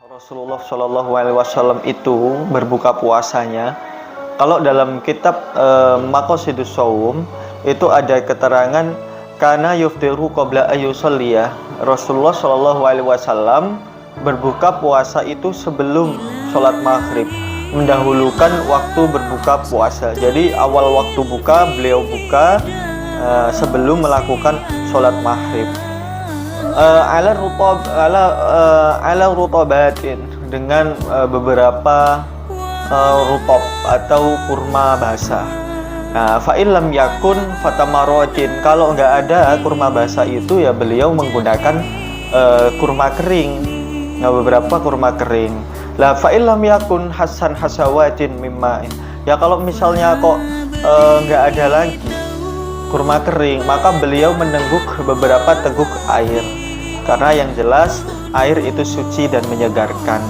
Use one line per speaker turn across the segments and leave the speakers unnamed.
Rasulullah Shallallahu Alaihi Wasallam itu berbuka puasanya. Kalau dalam kitab Maqasidus Shaum itu ada keterangan karena yuftiru qabla ayyusalliya. Rasulullah Shallallahu Alaihi Wasallam berbuka puasa itu sebelum sholat maghrib, mendahulukan waktu berbuka puasa. Jadi awal waktu buka beliau buka sebelum melakukan sholat maghrib. Ala rutabatin, dengan beberapa rutab atau kurma basah. Nah, fa'il lam yakun fatamarotin, kalau nggak ada kurma basah itu ya beliau menggunakan kurma kering. Nah, beberapa kurma kering. Lah fa'il lam yakun hasan hasawatin mimma'in, ya kalau misalnya kok nggak ada lagi kurma kering, maka beliau menengguk beberapa teguk air, karena yang jelas air itu suci dan menyegarkan.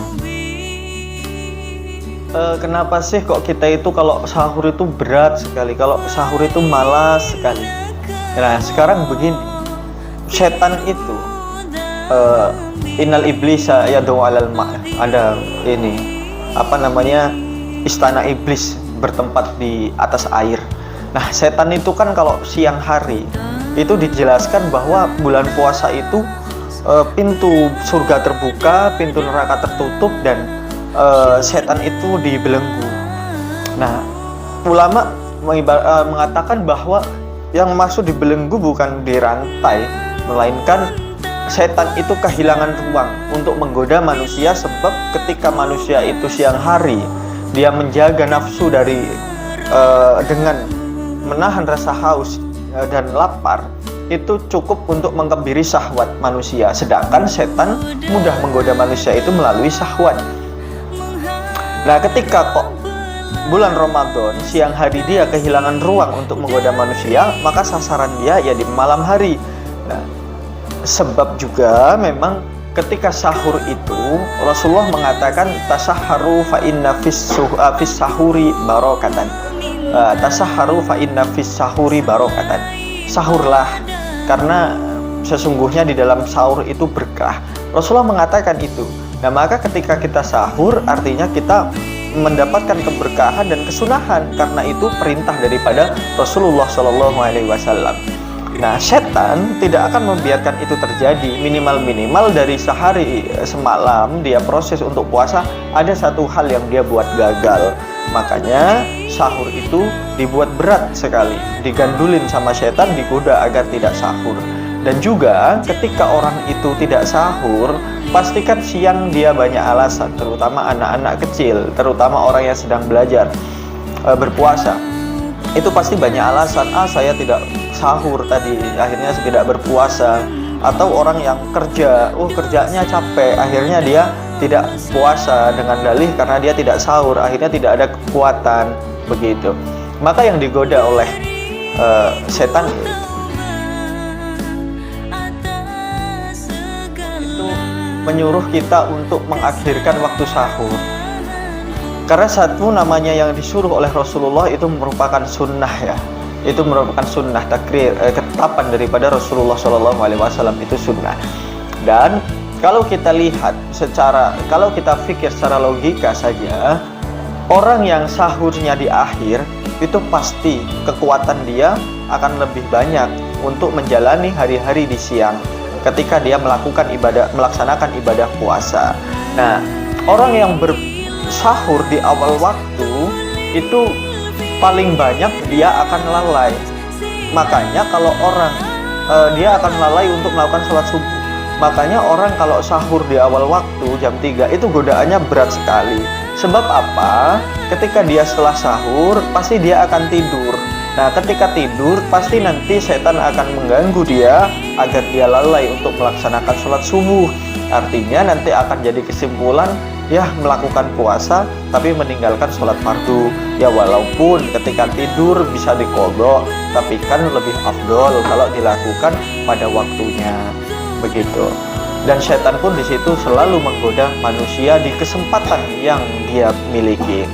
Kenapa sih kok kita itu kalau sahur itu berat sekali, kalau sahur itu malas sekali? Nah, sekarang begini, setan itu innal iblisa yad'u 'alal ma', ada ini apa namanya, istana iblis bertempat di atas air. Nah, setan itu kan kalau siang hari itu dijelaskan bahwa bulan puasa itu pintu surga terbuka, pintu neraka tertutup, dan setan itu dibelenggu. Nah, ulama mengatakan bahwa yang maksud dibelenggu bukan dirantai, melainkan setan itu kehilangan ruang untuk menggoda manusia, sebab ketika manusia itu siang hari dia menjaga nafsu dari dengan menahan rasa haus dan lapar, itu cukup untuk mengkebiri syahwat manusia, sedangkan setan mudah menggoda manusia itu melalui syahwat. Nah, ketika kok bulan Ramadan siang hari dia kehilangan ruang untuk menggoda manusia, maka sasaran dia ya di malam hari. Nah, sebab juga memang ketika sahur itu Rasulullah mengatakan tasahharu fa inna fis sahuri barakatan. Tasahharu fa inna fis sahuri barakatan. Sahurlah karena sesungguhnya di dalam sahur itu berkah. Rasulullah mengatakan itu. Nah, maka ketika kita sahur artinya kita mendapatkan keberkahan dan kesunahan, karena itu perintah daripada Rasulullah Shallallahu Alaihi Wasallam. Nah, setan tidak akan membiarkan itu terjadi. Minimal dari sehari semalam dia proses untuk puasa, ada satu hal yang dia buat gagal. Makanya sahur itu dibuat berat sekali, digandulin sama setan, digoda agar tidak sahur. Dan juga ketika orang itu tidak sahur, pastikan siang dia banyak alasan, terutama anak-anak kecil, terutama orang yang sedang belajar berpuasa. Itu pasti banyak alasan, saya tidak sahur tadi, akhirnya tidak berpuasa. Atau orang yang kerja, kerjanya capek, akhirnya dia tidak puasa dengan dalih karena dia tidak sahur, akhirnya tidak ada kekuatan, begitu. Maka yang digoda oleh setan itu menyuruh kita untuk mengakhirkan waktu sahur. Karena satu namanya yang disuruh oleh Rasulullah itu merupakan sunnah, ya. Itu merupakan sunnah takrir, ketetapan daripada Rasulullah Shallallahu Alaihi Wasallam, itu sunnah. Dan kalau kita lihat kalau kita pikir secara logika saja, orang yang sahurnya di akhir itu pasti kekuatan dia akan lebih banyak untuk menjalani hari-hari di siang ketika dia melaksanakan ibadah puasa. Nah, orang yang bersahur di awal waktu itu paling banyak dia akan lalai. Makanya kalau orang dia akan lalai untuk melakukan sholat subuh. Makanya orang kalau sahur di awal waktu jam 3 itu godaannya berat sekali. Sebab apa? Ketika dia setelah sahur pasti dia akan tidur. Nah, ketika tidur pasti nanti setan akan mengganggu dia agar dia lalai untuk melaksanakan sholat subuh. Artinya nanti akan jadi kesimpulan, ya melakukan puasa tapi meninggalkan sholat fardu. Ya walaupun ketika tidur bisa diqadha, tapi kan lebih afdol kalau dilakukan pada waktunya, begitu. Dan setan pun di situ selalu menggoda manusia di kesempatan yang dia miliki.